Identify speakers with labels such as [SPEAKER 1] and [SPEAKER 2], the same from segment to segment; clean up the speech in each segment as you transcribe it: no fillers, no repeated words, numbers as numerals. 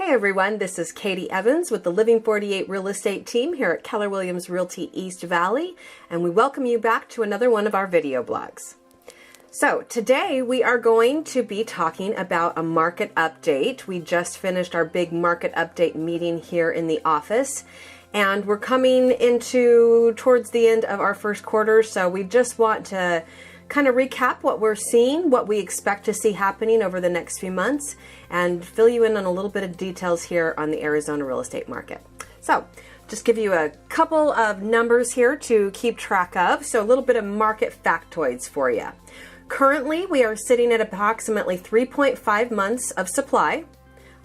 [SPEAKER 1] Hey everyone, this is Katie Evans with the Living48 real estate team here at Keller Williams Realty East Valley, and we welcome you back to another one of our video blogs. So today we are going to be talking about a market update. We just finished our big market update meeting here in the office, and we're coming into towards the end of our first quarter, so we just want to kind of recap what we're seeing, what we expect to see happening over the next few months, and fill you in on a little bit of details here on the Arizona real estate market. So just give you a couple of numbers here to keep track of. So a little bit of market factoids for you. Currently, we are sitting at approximately 3.5 months of supply.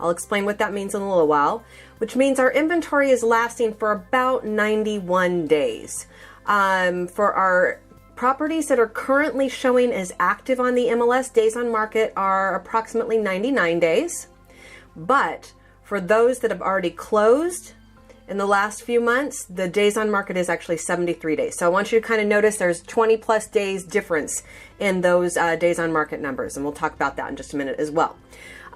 [SPEAKER 1] I'll explain what that means in a little while, which means our inventory is lasting for about 91 days. For our properties that are currently showing as active on the MLS, days on market are approximately 99 days. But for those that have already closed in the last few months, the days on market is actually 73 days. So I want you to kind of notice there's 20 plus days difference in those days on market numbers. And we'll talk about that in just a minute as well.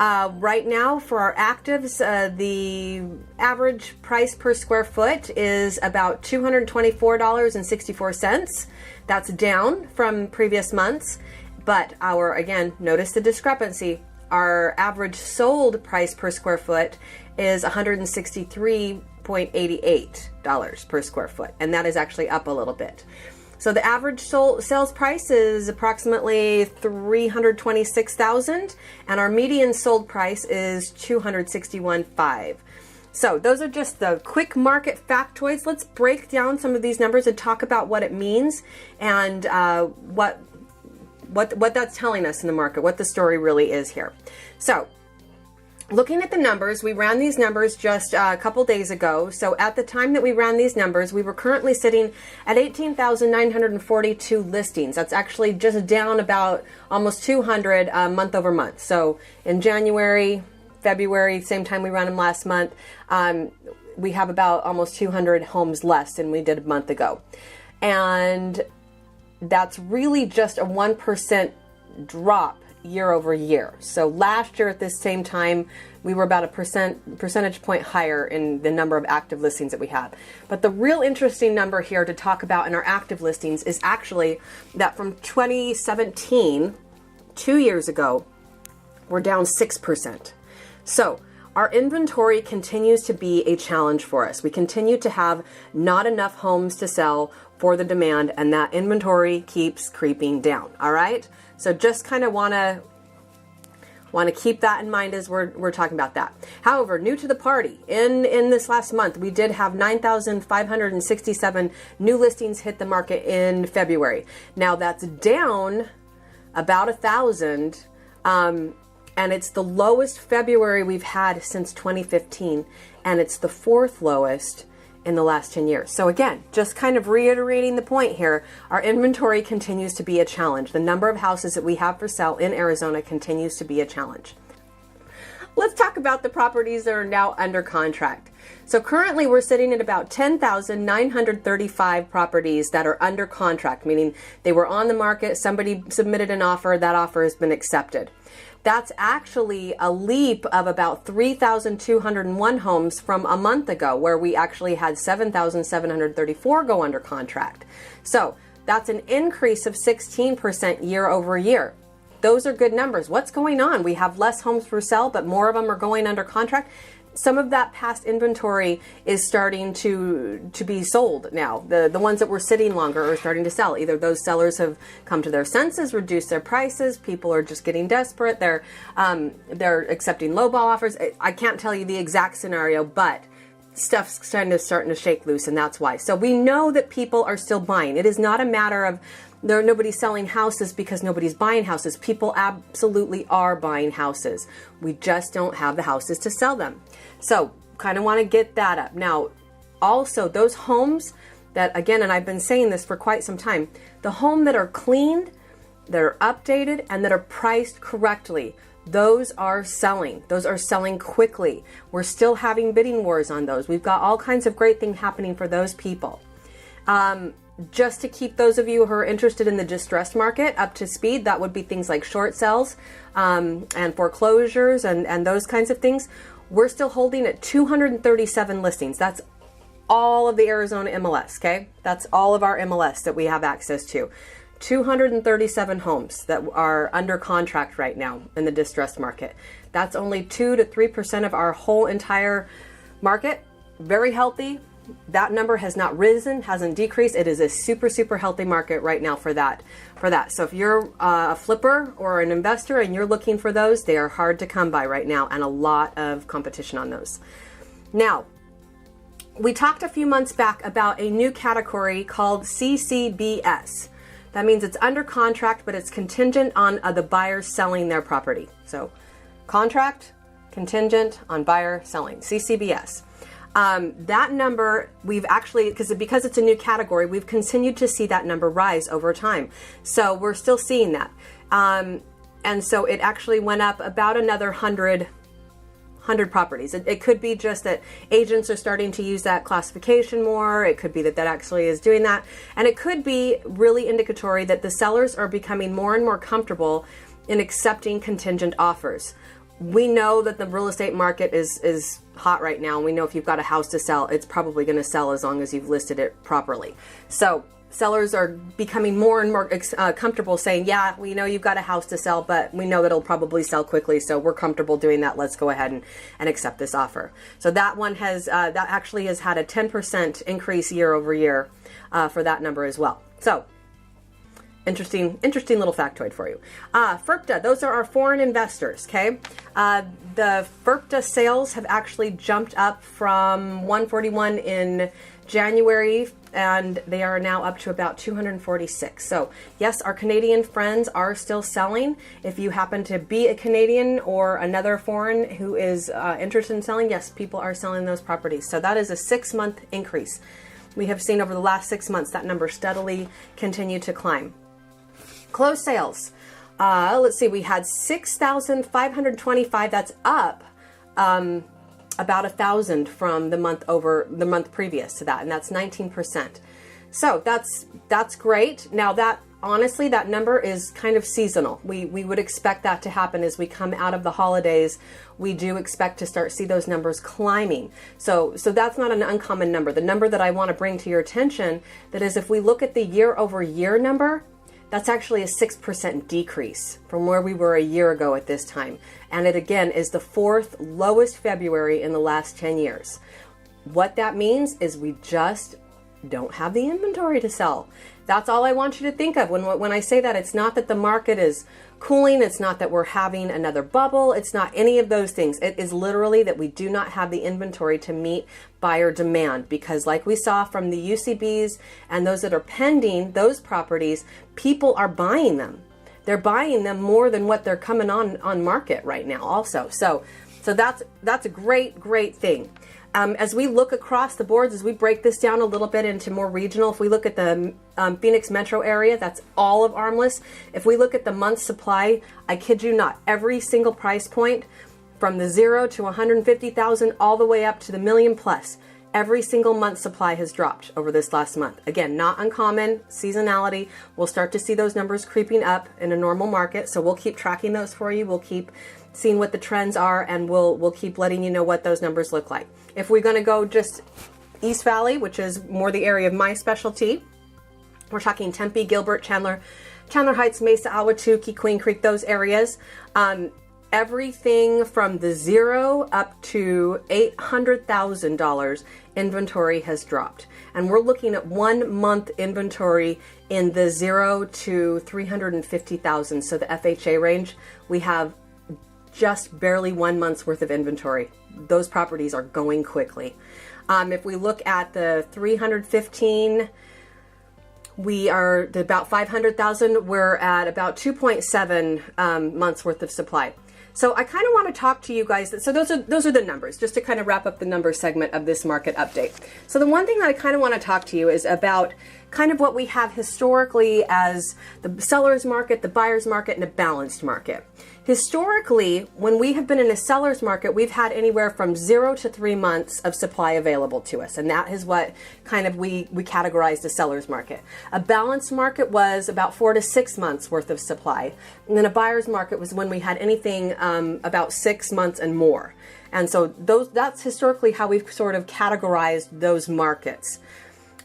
[SPEAKER 1] Right now for our actives, the average price per square foot is about $224.64. That's down from previous months, but again, notice the discrepancy. Our average sold price per square foot is $163.88 per square foot, and that is actually up a little bit. So the average sales price is approximately $326,000, and our median sold price is $261,500. So those are just the quick market factoids. Let's break down some of these numbers and talk about what it means and what that's telling us in the market, what the story really is here. So looking at the numbers, we ran these numbers just a couple days ago. So at the time that we ran these numbers, we were currently sitting at 18,942 listings. That's actually just down about almost 200 month over month. So in January, February, same time we ran them last month, we have about almost 200 homes less than we did a month ago. And that's really just a 1% drop year over year. So last year at this same time, we were about a percentage point higher in the number of active listings that we have. But the real interesting number here to talk about in our active listings is actually that from 2017, 2 years ago, we're down 6%. So our inventory continues to be a challenge for us. We continue to have not enough homes to sell for the demand, and that inventory keeps creeping down. All right. So just kind of want to keep that in mind as we're talking about that. However, new to the party, in this last month, we did have 9,567 new listings hit the market in February. Now that's down about 1,000. And it's the lowest February we've had since 2015, and it's the fourth lowest in the last 10 years. So again, just kind of reiterating the point here, our inventory continues to be a challenge. The number of houses that we have for sale in Arizona continues to be a challenge. Let's talk about the properties that are now under contract. So currently we're sitting at about 10,935 properties that are under contract, meaning they were on the market, somebody submitted an offer, that offer has been accepted. That's actually a leap of about 3,201 homes from a month ago, where we actually had 7,734 go under contract. So that's an increase of 16% year over year. Those are good numbers. What's going on? We have less homes for sale, but more of them are going under contract. Some of that past inventory is starting to be sold now. The ones that were sitting longer are starting to sell. Either those sellers have come to their senses, reduced their prices, people are just getting desperate, they're accepting lowball offers. I can't tell you the exact scenario, but stuff's starting to shake loose, and that's why. So we know that people are still buying. It is not a matter of nobody's selling houses because nobody's buying houses. People absolutely are buying houses. We just don't have the houses to sell them. So kind of want to get that up. Now, also those homes that, again, and I've been saying this for quite some time, the home that are cleaned, that are updated, and that are priced correctly, those are selling. Those are selling quickly. We're still having bidding wars on those. We've got all kinds of great things happening for those people. Just to keep those of you who are interested in the distressed market up to speed, that would be things like short sales and foreclosures and those kinds of things. We're still holding at 237 listings. That's all of the Arizona MLS, okay? That's all of our MLS that we have access to. 237 homes that are under contract right now in the distressed market. That's only 2 to 3% of our whole entire market. Very healthy. That number has not risen, hasn't decreased. It is a super, super healthy market right now for that. So if you're a flipper or an investor and you're looking for those, they are hard to come by right now, and a lot of competition on those. Now, we talked a few months back about a new category called CCBS. That means it's under contract, but it's contingent on the buyer selling their property. So contract, contingent on buyer selling, CCBS. That number, we've actually, because it's a new category, we've continued to see that number rise over time. So we're still seeing that. And so it actually went up about another 100 properties. It could be just that agents are starting to use that classification more. It could be that actually is doing that. And it could be really indicatory that the sellers are becoming more and more comfortable in accepting contingent offers. We know that the real estate market is hot right now. And we know if you've got a house to sell, it's probably going to sell as long as you've listed it properly. So sellers are becoming more and more comfortable saying, yeah, we know you've got a house to sell, but we know that it'll probably sell quickly, so we're comfortable doing that. Let's go ahead and accept this offer. So that one has, that actually has had a 10% increase year over year for that number as well. So interesting little factoid for you. FIRPTA, those are our foreign investors, okay? The FIRPTA sales have actually jumped up from 141 in January, and they are now up to about 246. So yes, our Canadian friends are still selling. If you happen to be a Canadian or another foreign who is interested in selling, yes, people are selling those properties. So that is a 6-month increase. We have seen over the last 6 months that number steadily continue to climb. Closed sales. Let's see, we had 6,525. That's up about 1,000 from the month previous to that, and that's 19%. So that's great. Now that honestly, that number is kind of seasonal. We would expect that to happen as we come out of the holidays. We do expect to start see those numbers climbing. So that's not an uncommon number. The number that I want to bring to your attention, that is, if we look at the year over year number, that's actually a 6% decrease from where we were a year ago at this time. And it again is the 4th lowest February in the last 10 years. What that means is we just don't have the inventory to sell. That's all I want you to think of when I say that. It's not that the market is cooling. It's not that we're having another bubble. It's not any of those things. It is literally that we do not have the inventory to meet buyer demand, because like we saw from the UCBs and those that are pending, those properties, people are buying them. They're buying them more than what they're coming on market right now also. So that's a great thing. As we look across the boards, as we break this down a little bit into more regional, if we look at the Phoenix metro area, that's all of Armless. If we look at the month supply, I kid you not, every single price point from the 0 to 150,000 all the way up to the million plus, every single month supply has dropped over this last month. Again, not uncommon, seasonality. We'll start to see those numbers creeping up in a normal market. So we'll keep tracking those for you. We'll keep seeing what the trends are, and we'll keep letting you know what those numbers look like. If we're going to go just East Valley, which is more the area of my specialty, we're talking Tempe, Gilbert, Chandler Heights, Mesa, Ahwatukee, Queen Creek, those areas. Everything from the 0 up to $800,000 inventory has dropped. And we're looking at 1 month inventory in the 0 to 350,000. So the FHA range, we have just barely 1 month's worth of inventory. Those properties are going quickly. If we look at the 315, we are at about 500,000. We're at about 2.7 months worth of supply. So I kind of want to talk to you guys. So those are the numbers, just to kind of wrap up the numbers segment of this market update. So the one thing that I kind of want to talk to you is about kind of what we have historically as the seller's market, the buyer's market, and a balanced market. Historically, when we have been in a seller's market, we've had anywhere from 0 to 3 months of supply available to us. And that is what kind of we categorized a seller's market. A balanced market was about 4 to 6 months worth of supply. And then a buyer's market was when we had anything about 6 months and more. And so that's historically how we've sort of categorized those markets.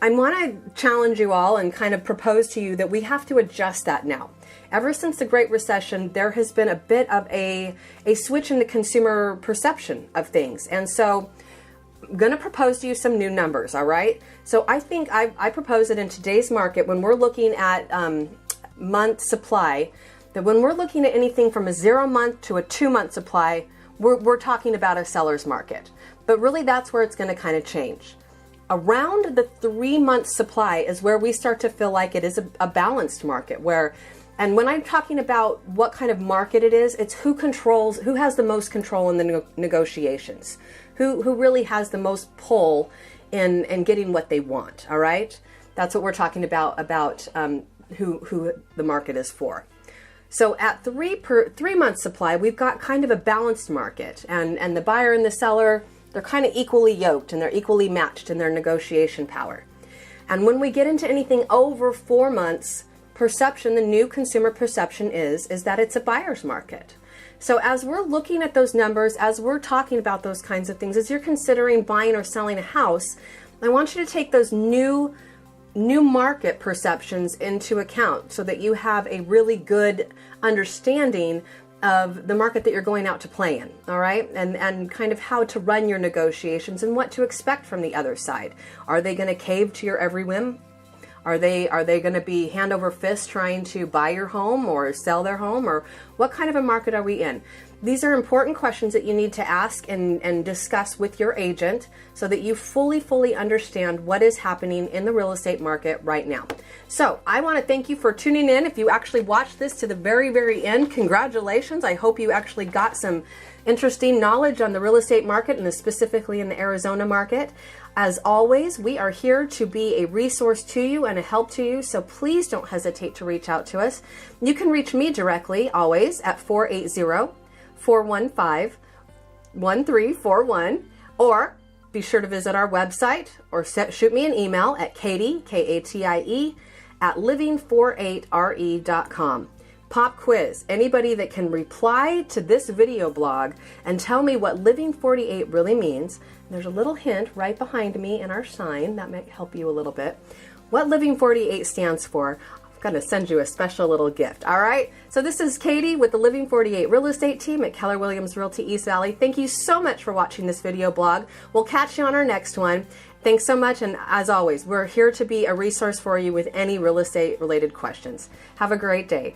[SPEAKER 1] I want to challenge you all and kind of propose to you that we have to adjust that now. Ever since the Great Recession, there has been a bit of a switch in the consumer perception of things. And so I'm going to propose to you some new numbers, all right? So I think I propose that in today's market, when we're looking at month supply, that when we're looking at anything from a 0 month to a 2 month supply, we're talking about a seller's market. But really that's where it's going to kind of change. Around the 3 month supply is where we start to feel like it is a balanced market where, and when I'm talking about what kind of market it is, it's who has the most control in the negotiations, who really has the most pull in getting what they want, all right? That's what we're talking about who the market is for. So at 3 month supply, we've got kind of a balanced market, and the buyer and the seller, they're kind of equally yoked and they're equally matched in their negotiation power. And when we get into anything over 4 months, perception, the new consumer perception is that it's a buyer's market. So as we're looking at those numbers, as we're talking about those kinds of things, as you're considering buying or selling a house, I want you to take those new market perceptions into account so that you have a really good understanding of the market that you're going out to play in, all right? And kind of how to run your negotiations and what to expect from the other side. Are they going to cave to your every whim? Are they going to be hand over fist trying to buy your home or sell their home? Or what kind of a market are we in? These are important questions that you need to ask and discuss with your agent so that you fully understand what is happening in the real estate market right now. So I want to thank you for tuning in. If you actually watched this to the very end, congratulations. I hope you actually got some interesting knowledge on the real estate market and specifically in the Arizona market. As always, we are here to be a resource to you and a help to you, so please don't hesitate to reach out to us. You can reach me directly always at 480-415-1341, or be sure to visit our website or shoot me an email at Katie, Katie, at living48re.com. Pop quiz. Anybody that can reply to this video blog and tell me what Living48 really means. There's a little hint right behind me in our sign that might help you a little bit. What Living48 stands for. I'm going to send you a special little gift. All right. So this is Katie with the Living48 real estate team at Keller Williams Realty East Valley. Thank you so much for watching this video blog. We'll catch you on our next one. Thanks so much. And as always, we're here to be a resource for you with any real estate related questions. Have a great day.